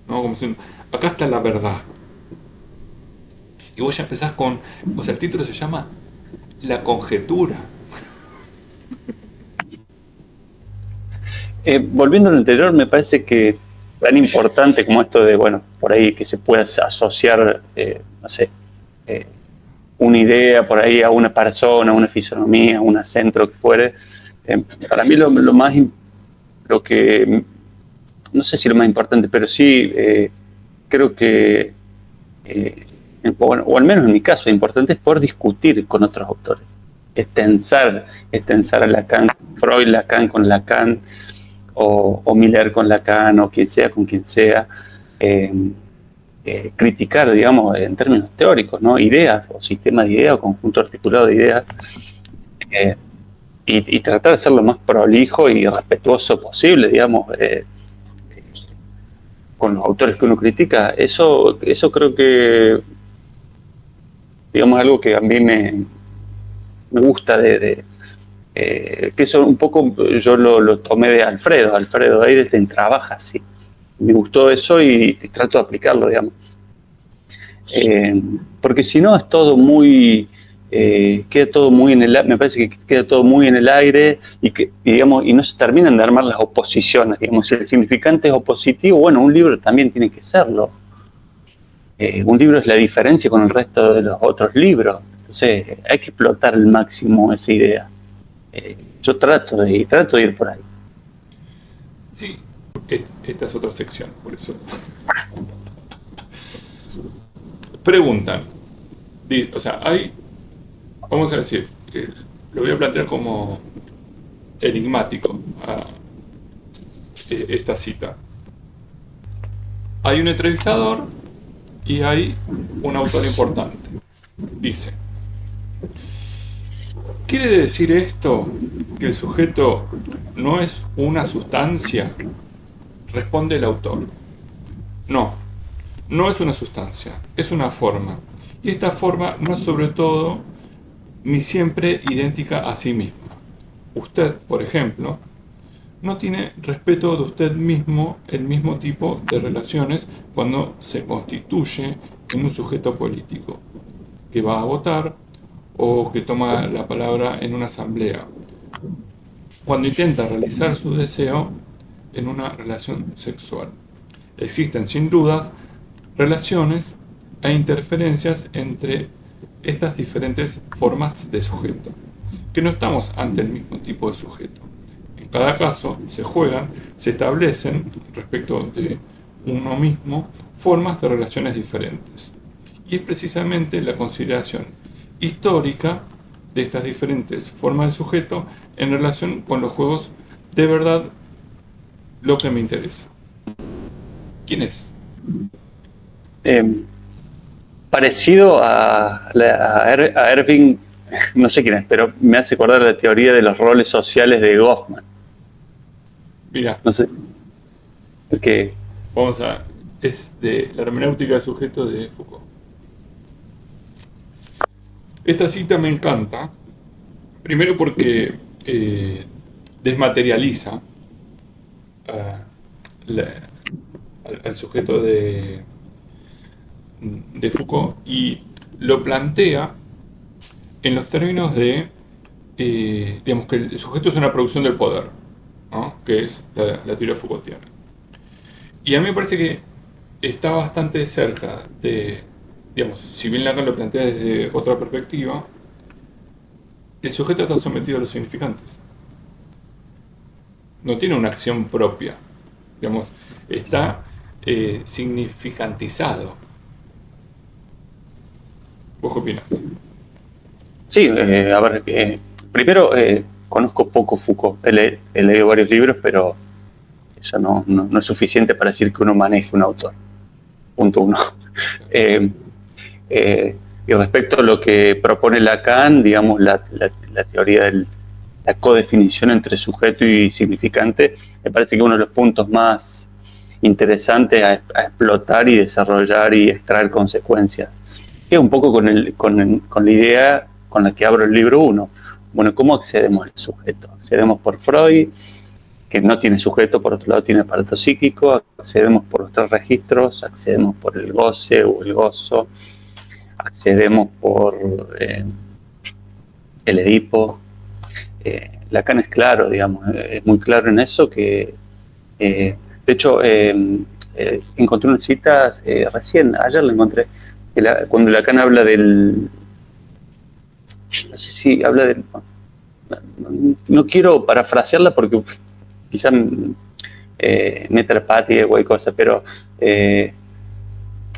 ¿no? Como si, acá está la verdad. Y vos ya empezás con, o sea, el título se llama La conjetura. Volviendo al anterior, me parece que tan importante como esto de, bueno, por ahí que se pueda asociar, no sé, una idea por ahí a una persona, a una fisonomía, a un acento que fuere, para mí lo más, lo que, no sé si lo más importante, pero sí creo que, o al menos en mi caso, lo importante es poder discutir con otros autores, extensar a Lacan, Freud, Lacan con Lacan, o Miller con Lacan, o quien sea con quien sea, criticar, digamos, en términos teóricos, ¿no? Ideas, o sistema de ideas, o conjunto articulado de ideas, y tratar de ser lo más prolijo y respetuoso posible, digamos, con los autores que uno critica. Eso creo que, digamos, algo que a mí me gusta de Que eso un poco yo lo tomé de Alfredo. Alfredo Edelstein trabaja así. Me gustó eso y trato de aplicarlo, digamos. Porque si no es todo muy... queda todo muy en el, me parece que queda todo muy en el aire digamos, y no se terminan de armar las oposiciones. Digamos, si el significante es opositivo, bueno, un libro también tiene que serlo. Un libro es la diferencia con el resto de los otros libros. Entonces hay que explotar al máximo esa idea. Yo trato de ir por ahí. Sí, esta es otra sección, por eso. Preguntan, o sea, vamos a decir, lo voy a plantear como enigmático a esta cita. Hay un entrevistador y hay un autor importante. Dice, ¿quiere decir esto que el sujeto no es una sustancia? Responde el autor. No, no es una sustancia, es una forma. Y esta forma no es sobre todo ni siempre idéntica a sí misma. Usted, por ejemplo, no tiene respeto de usted mismo el mismo tipo de relaciones cuando se constituye en un sujeto político, que va a votar o que toma la palabra en una asamblea, cuando intenta realizar su deseo en una relación sexual. Existen sin dudas relaciones e interferencias entre estas diferentes formas de sujeto, que no estamos ante el mismo tipo de sujeto. En cada caso se establecen respecto de uno mismo formas de relaciones diferentes. Y es precisamente la consideración histórica de estas diferentes formas de sujeto en relación con los juegos de verdad lo que me interesa. ¿Quién es? Parecido a Erving, no sé quién es, pero me hace acordar la teoría de los roles sociales de Goffman. Mira, no sé, porque es de la hermenéutica del sujeto de Foucault. Esta cita me encanta, primero porque desmaterializa al sujeto de Foucault y lo plantea en los términos de, digamos, que el sujeto es una producción del poder, ¿no? Que es la teoría Foucaultiana. Y a mí me parece que está bastante cerca de, digamos, si bien Lacan lo plantea desde otra perspectiva, el sujeto está sometido a los significantes. No tiene una acción propia, digamos, está significantizado. ¿Vos qué opinás? Sí, a ver, primero conozco poco Foucault, he leído varios libros, pero eso no es suficiente para decir que uno maneje un autor. Punto uno. Y respecto a lo que propone Lacan, digamos, la teoría de la codefinición entre sujeto y significante, me parece que uno de los puntos más interesantes a explotar y desarrollar y extraer consecuencias. Que es un poco con la idea con la que abro el libro 1. Bueno, ¿cómo accedemos al sujeto? Accedemos por Freud, que no tiene sujeto, por otro lado tiene aparato psíquico, accedemos por los 3 registros, accedemos por el goce o el gozo, accedemos por el Edipo. Lacan es claro, digamos, es muy claro en eso, que de hecho encontré una cita ayer la encontré, cuando Lacan habla del, no sé si habla del, no quiero parafrasearla porque quizás meta la pata o hay cosas, pero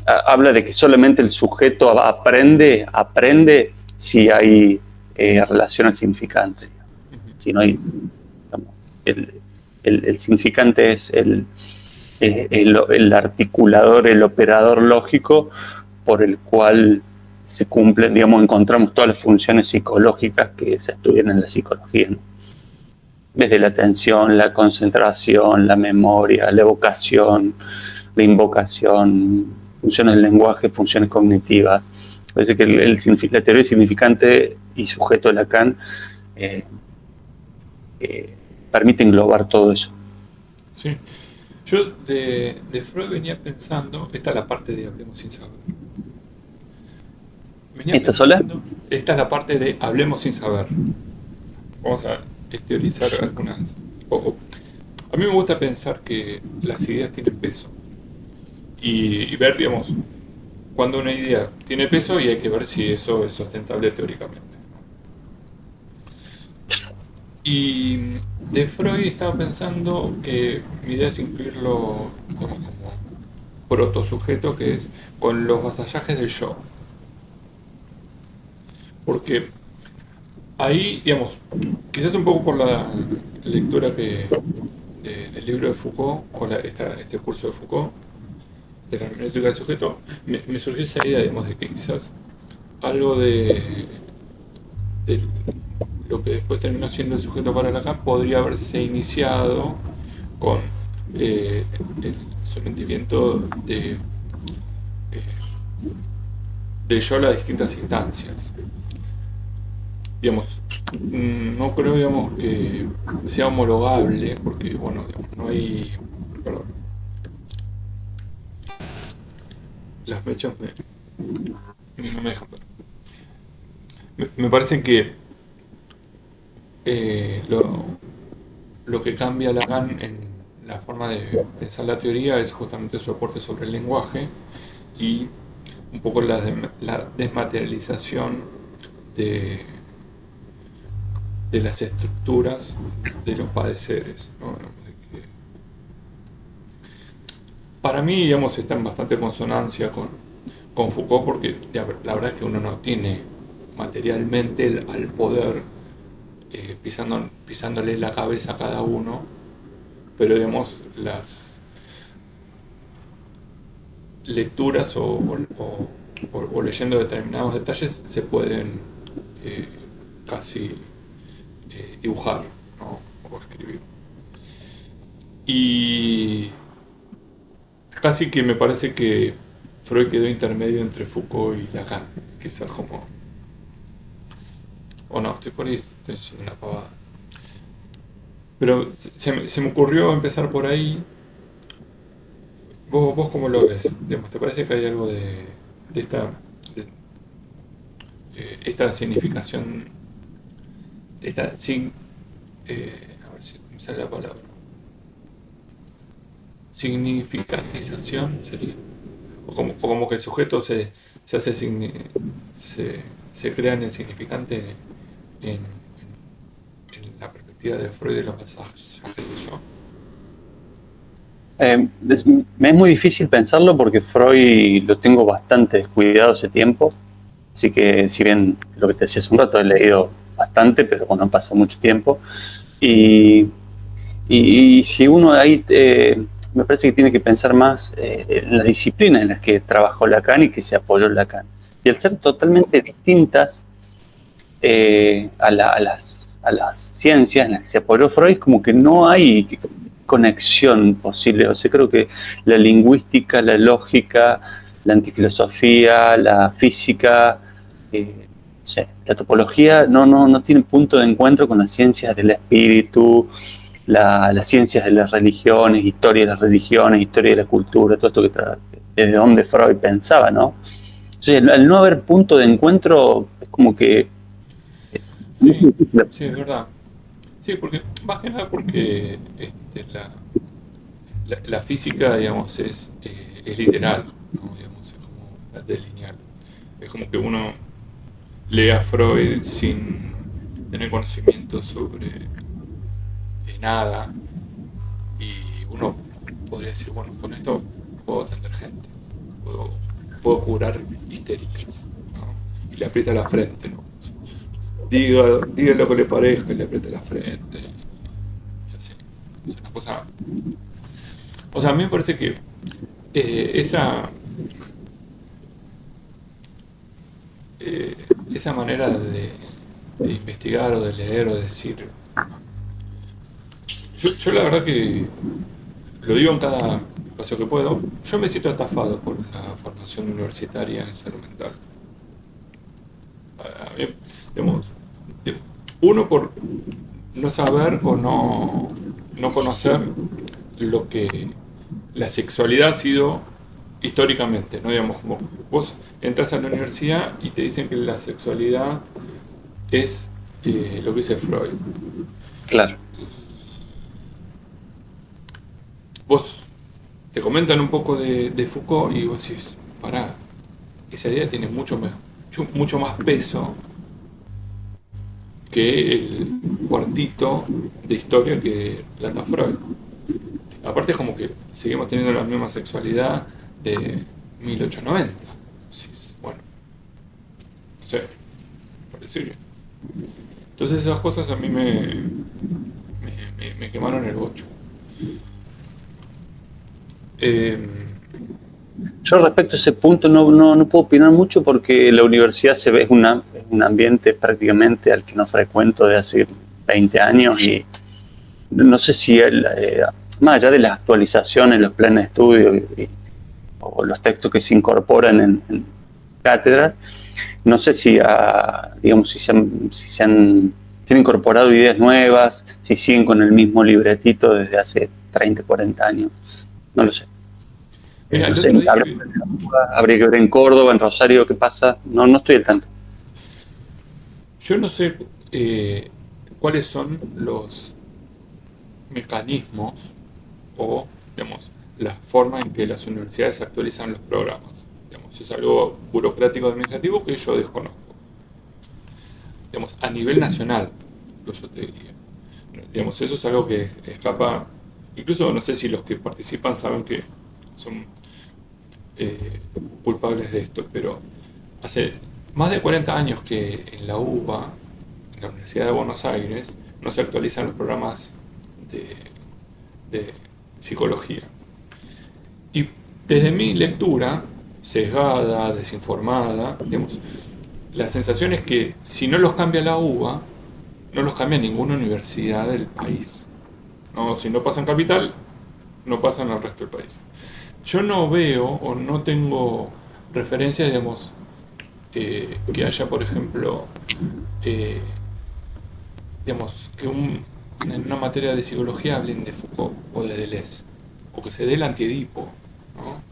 habla de que solamente el sujeto aprende si hay relación al significante. Si no hay, digamos, el significante es el articulador, el operador lógico por el cual se cumplen, digamos, encontramos todas las funciones psicológicas que se estudian en la psicología, ¿no? Desde la atención, la concentración, la memoria, la evocación, la invocación, funciones del lenguaje, funciones cognitivas. Parece que la teoría del significante y sujeto de Lacan permite englobar todo eso. Sí. Yo de Freud venía pensando, esta es la parte de Hablemos sin saber. Venía ¿Esta sola? pensando, esta es la parte de Hablemos sin saber. Vamos a exteriorizar algunas. A mí me gusta pensar que las ideas tienen peso. Y ver, digamos, cuando una idea tiene peso y hay que ver si eso es sustentable teóricamente. Y de Freud estaba pensando que mi idea es incluirlo, digamos, como protosujeto, que es con los vasallajes del yo. Porque ahí, digamos, quizás un poco por la lectura del libro de Foucault, o este curso de Foucault, de la hermenéutica del sujeto, me surgió esa idea, digamos, de que quizás algo de lo que después terminó siendo el sujeto para Lacan podría haberse iniciado con el sometimiento del yo a las distintas instancias. Digamos, no creo, digamos, que sea homologable, porque, bueno, digamos, no hay... Perdón. Las mechas no me dejan ver. Me parece que lo que cambia Lacan en la forma de pensar la teoría es justamente su aporte sobre el lenguaje y un poco la desmaterialización de, de las estructuras de los padeceres, ¿no? Para mí, digamos, está en bastante consonancia con Foucault, porque la verdad es que uno no tiene materialmente al poder pisándole la cabeza a cada uno, pero digamos las lecturas o leyendo determinados detalles se pueden casi dibujar, ¿no? O escribir. Y casi que me parece que Freud quedó intermedio entre Foucault y Lacan, quizás como... O no, estoy por ahí, estoy haciendo una pavada. Pero se me ocurrió empezar por ahí. ¿Vos cómo lo ves? Digamos, ¿te parece que hay algo de esta significación, esta a ver si me sale la palabra, significantización sería, o como que el sujeto se hace se crea en el significante en, en la perspectiva de Freud de los pasajes del yo? Me es muy difícil pensarlo porque Freud lo tengo bastante descuidado hace tiempo, así que si bien lo que te decía hace un rato he leído bastante, pero bueno, pasó mucho tiempo. Y si uno ahí, me parece que tiene que pensar más en las disciplinas en las que trabajó Lacan y que se apoyó Lacan. Y al ser totalmente distintas a las ciencias en las que se apoyó Freud, como que no hay conexión posible. O sea, creo que la lingüística, la lógica, la antifilosofía, la física, la topología no tienen punto de encuentro con las ciencias del espíritu, las ciencias de las religiones, historia de las religiones, historia de la cultura, todo esto desde donde Freud pensaba, ¿no? Entonces, al no haber punto de encuentro, es como que... Sí, sí, es verdad. Sí, porque más que nada porque la física, digamos, es literal, ¿no? Digamos, es como es lineal. Es como que uno lee a Freud sin tener conocimiento sobre nada y uno podría decir, bueno, con esto puedo atender gente, puedo curar histéricas, ¿no? Y le aprieta la frente, ¿no? Diga lo que le parezca y le aprieta la frente. Y así. Es una cosa. O sea, a mí me parece que esa esa manera de investigar o de leer o de decir. Yo la verdad que lo digo en cada espacio que puedo. Yo me siento estafado por la formación universitaria en salud mental. A mí, digamos, uno no saber o no conocer lo que la sexualidad ha sido históricamente, ¿no? Digamos, como vos entras a la universidad y te dicen que la sexualidad es lo que dice Freud. Claro. Vos te comentan un poco de Foucault y vos decís, pará, esa idea tiene mucho más peso que el cuartito de historia que relata Freud. Aparte es como que seguimos teniendo la misma sexualidad de 1890. Bueno, no sé, parece. Entonces esas cosas a mí me quemaron el bocho. Eh, Yo respecto a ese punto no puedo opinar mucho porque la universidad se ve, es un ambiente prácticamente al que no frecuento de hace 20 años y no sé si más allá de las actualizaciones, los planes de estudio o los textos que se incorporan en cátedras, no sé si, digamos, si han incorporado ideas nuevas, si siguen con el mismo libretito desde hace 30, 40 años, no lo sé. Mira, No el sé, otro día habría que ver en Córdoba, en Rosario, qué pasa, no estoy al tanto. yo no sé cuáles son los mecanismos o, digamos, la forma en que las universidades actualizan los programas. Digamos, es algo burocrático administrativo que yo desconozco. Digamos, a nivel nacional, incluso te diría. Digamos, eso es algo que escapa, incluso no sé si los que participan saben que son culpables de esto, pero hace más de 40 años que en la UBA, en la Universidad de Buenos Aires, no se actualizan los programas de, de psicología. Y desde mi lectura, sesgada, desinformada, digamos, la sensación es que si no los cambia la UBA, no los cambia ninguna universidad del país. ¿No? Si no pasan capital, no pasan al resto del país. Yo no veo o no tengo referencias, digamos, que haya, por ejemplo, eh, digamos, en una materia de psicología hablen de Foucault o de Deleuze, o que se dé el antiedipo, ¿no?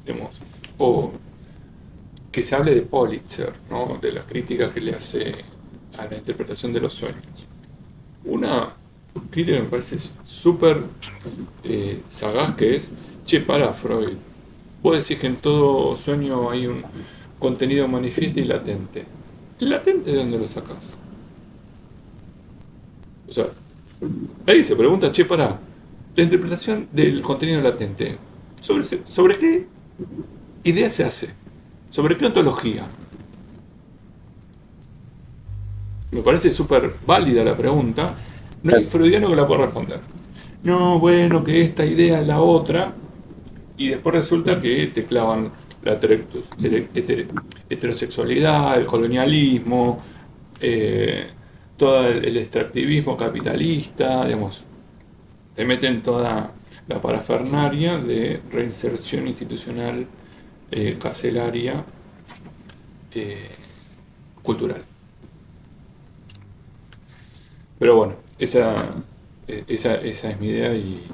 Digamos, o que se hable de Pulitzer, ¿no? De la crítica que le hace a la interpretación de los sueños. Una crítica que me parece súper sagaz que es, che, para Freud, vos decís que en todo sueño hay un contenido manifiesto y latente. ¿El latente de dónde lo sacás? O sea, ahí se pregunta, che, para, la interpretación del contenido latente, ¿sobre qué idea se hace? ¿Sobre qué ontología? Me parece súper válida la pregunta. No hay freudiano que la pueda responder. No, bueno, que esta idea es la otra. Y después resulta que te clavan la heterosexualidad, el colonialismo, eh, todo el extractivismo capitalista, digamos, te meten toda la parafernaria de reinserción institucional, carcelaria, eh, cultural. Pero bueno, esa es mi idea y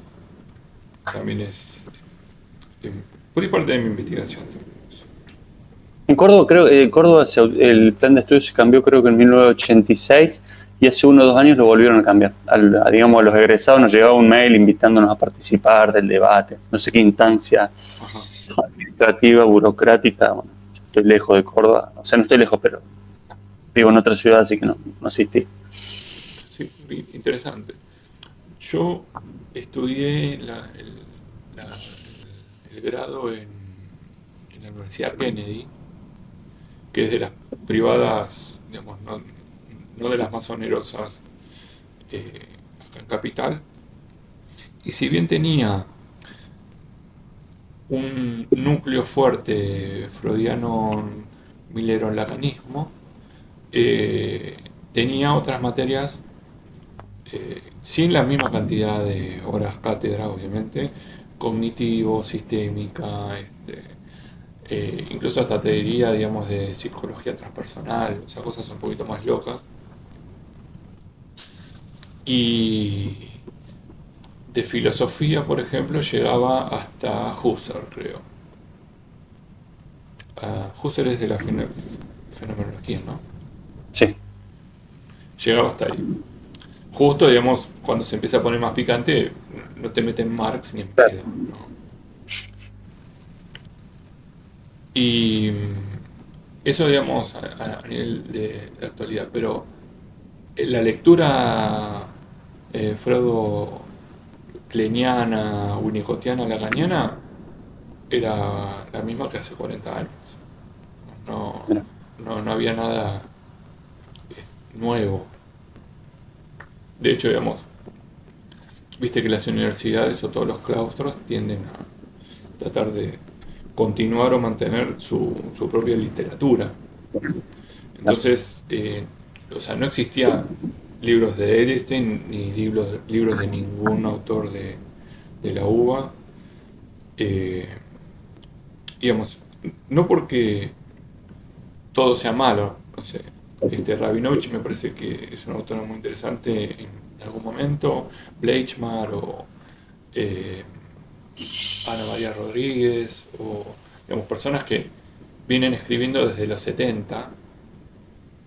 también es por parte de mi investigación. En Córdoba, creo, Córdoba el plan de estudio se cambió creo que en 1986 y hace 1 o 2 años lo volvieron a cambiar. Digamos, a los egresados nos llegaba un mail invitándonos a participar del debate, no sé qué instancia Ajá. administrativa, burocrática. Bueno, yo estoy lejos de Córdoba, o sea, no estoy lejos, pero vivo en otra ciudad, así que no asistí. Sí, interesante. Yo estudié el grado en la Universidad Kennedy, que es de las privadas, digamos, no de las más onerosas acá en Capital. Y si bien tenía un núcleo fuerte freudiano millero-lacanismo, tenía otras materias sin la misma cantidad de horas cátedra, obviamente, cognitivo, sistémica, incluso hasta te diría, digamos, de psicología transpersonal, o sea, cosas un poquito más locas. Y de filosofía, por ejemplo, llegaba hasta Husserl, creo. Husserl es de la fenomenología, ¿no? Sí, Llegaba hasta ahí. Justo, digamos, cuando se empieza a poner más picante, no te meten Marx ni en claro, pedo, ¿no? Y eso, digamos, a nivel de actualidad, pero la lectura freudo-kleniana, winnicottiana, laganiana era la misma que hace 40 años. No, mira, no había nada nuevo. De hecho, digamos, viste que las universidades o todos los claustros tienden a tratar de continuar o mantener su propia literatura. claro, Entonces, o sea, no existía libros de Edstein ni libros de ningún autor de la UBA. eh, digamos, no porque todo sea malo, no sé, Rabinovich me parece que es un autor muy interesante en algún momento, Bleichmar o eh, Ana María Rodríguez, o digamos, personas que vienen escribiendo desde los 70.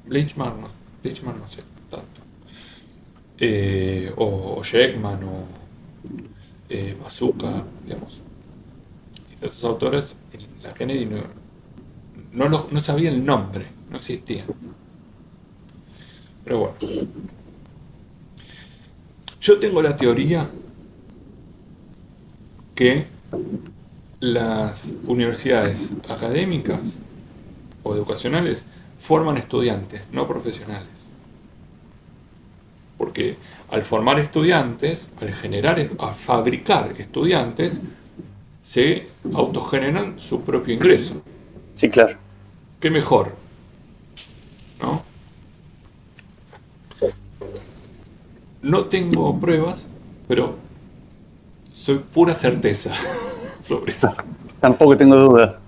Bleichmar no, Bleichmar no sé tanto. O Sheckman o Bazooka, digamos. Esos autores, la Kennedy no sabía el nombre, no existían. Pero bueno, yo tengo la teoría que las universidades académicas o educacionales forman estudiantes, no profesionales. Porque al formar estudiantes, a fabricar estudiantes, se autogeneran su propio ingreso. sí, claro. ¿Qué mejor? ¿No? No tengo pruebas, pero soy pura certeza sobre eso. Tampoco tengo duda.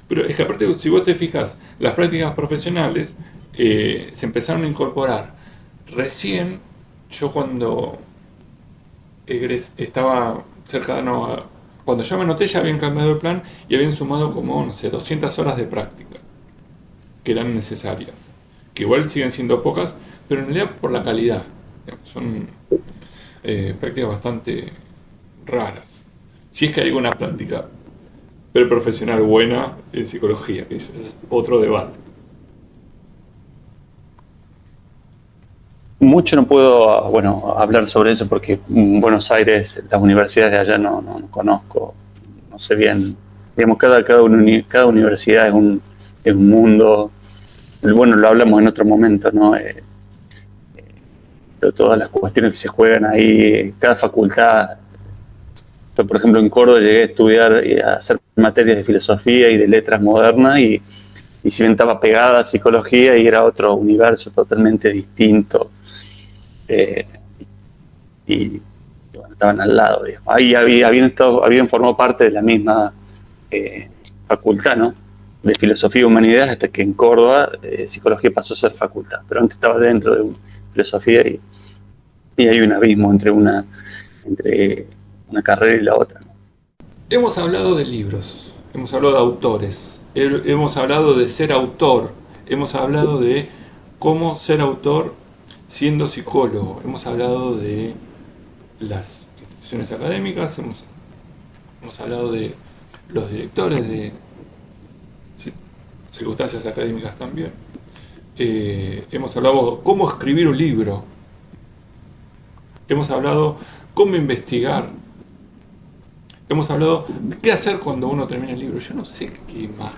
Pero es que aparte, si vos te fijas, las prácticas profesionales se empezaron a incorporar. Recién, yo cuando estaba cercano a... Cuando yo me anoté ya habían cambiado el plan y habían sumado como, no sé, 200 horas de práctica que eran necesarias. Que igual siguen siendo pocas, pero en realidad por la calidad. Son prácticas bastante raras. Si es que hay alguna práctica preprofesional buena en psicología, que eso es otro debate. Mucho no puedo, bueno, hablar sobre eso porque en Buenos Aires, las universidades de allá no conozco, no sé bien. Digamos, cada universidad es un mundo. Bueno, lo hablamos en otro momento, ¿no? De todas las cuestiones que se juegan ahí, cada facultad. Yo, por ejemplo, en Córdoba llegué a estudiar y a hacer materias de filosofía y de letras modernas y si bien estaba pegada a psicología y era otro universo totalmente distinto. Eh, y bueno, estaban al lado, digamos. Ahí habían formado parte de la misma eh, facultad, ¿no? De filosofía y humanidades, hasta que en Córdoba psicología pasó a ser facultad, pero antes estaba dentro de filosofía y hay un abismo entre una carrera y la otra, ¿no? Hemos hablado de libros, hemos hablado de autores, hemos hablado de ser autor, hemos hablado de cómo ser autor siendo psicólogo, hemos hablado de las instituciones académicas, hemos hablado de los directores de circunstancias académicas también. Hemos hablado cómo escribir un libro, hemos hablado cómo investigar, hemos hablado de qué hacer cuando uno termina el libro. Yo no sé qué más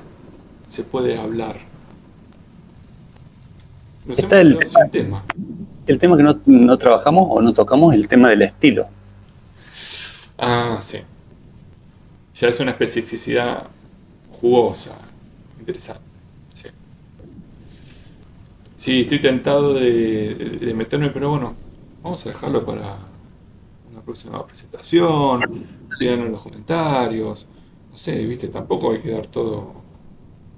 se puede hablar. Nos hemos Está quedado sin tema. el tema que no trabajamos o no tocamos, el tema del estilo. Ah, sí. Ya es una especificidad jugosa, interesante. Sí, sí, estoy tentado de meterme, pero bueno, vamos a dejarlo para una próxima presentación. Díganos en los comentarios. No sé, viste, tampoco hay que dar todo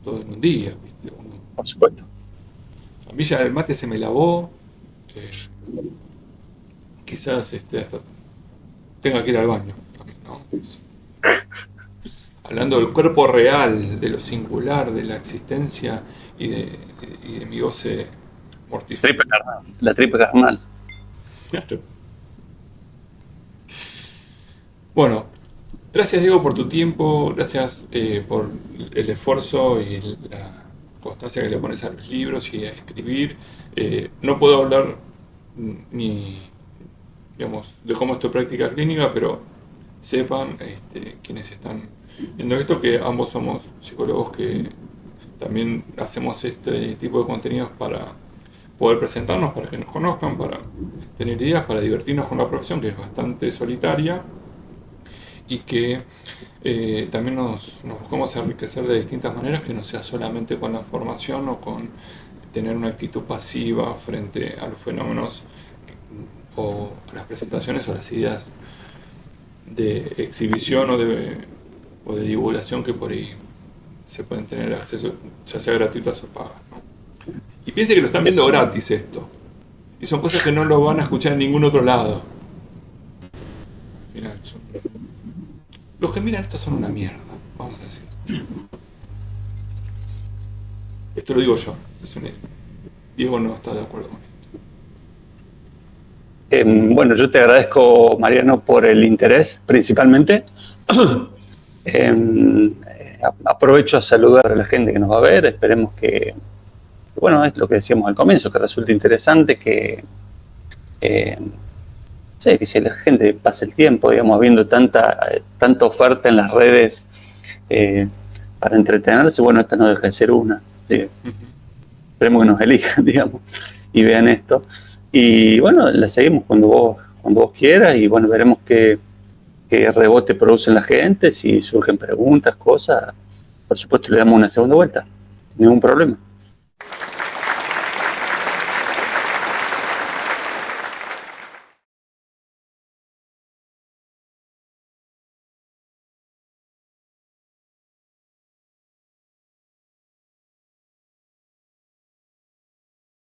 en un día, viste. Por supuesto. A mí ya el mate se me lavó, quizás hasta tenga que ir al baño también, ¿no? Hablando del cuerpo real, de lo singular, de la existencia y de mi goce mortífero. Tripa carnal, la tripa carnal. Claro. Bueno, gracias Diego por tu tiempo, gracias por el esfuerzo y la constancia que le pones a los libros y a escribir. No puedo hablar ni, digamos, de cómo es tu práctica clínica, pero sepan quienes están viendo esto que ambos somos psicólogos que también hacemos este tipo de contenidos para poder presentarnos, para que nos conozcan, para tener ideas, para divertirnos con la profesión, que es bastante solitaria, y que también nos buscamos enriquecer de distintas maneras, que no sea solamente con la formación o con tener una actitud pasiva frente a los fenómenos o a las presentaciones o las ideas de exhibición o de divulgación que por ahí se pueden tener acceso, ya sea gratuitas o pagas, ¿no? Y piense que lo están viendo gratis esto. Y son cosas que no lo van a escuchar en ningún otro lado. Al final, los que miran esto son una mierda, vamos a decir. Esto lo digo yo. Diego no está de acuerdo con esto. Bueno, yo te agradezco, Mariano, por el interés, principalmente. Aprovecho a saludar a la gente que nos va a ver. Esperemos que, bueno, es lo que decíamos al comienzo, que resulte interesante, que si la gente pasa el tiempo, digamos, viendo tanta oferta en las redes para entretenerse, bueno, esta no deja de ser una. Así que esperemos que nos elijan, digamos, y vean esto. Y bueno, la seguimos cuando vos quieras, y bueno, veremos qué rebote producen la gente, si surgen preguntas, cosas. Por supuesto, le damos una segunda vuelta, sin ningún problema.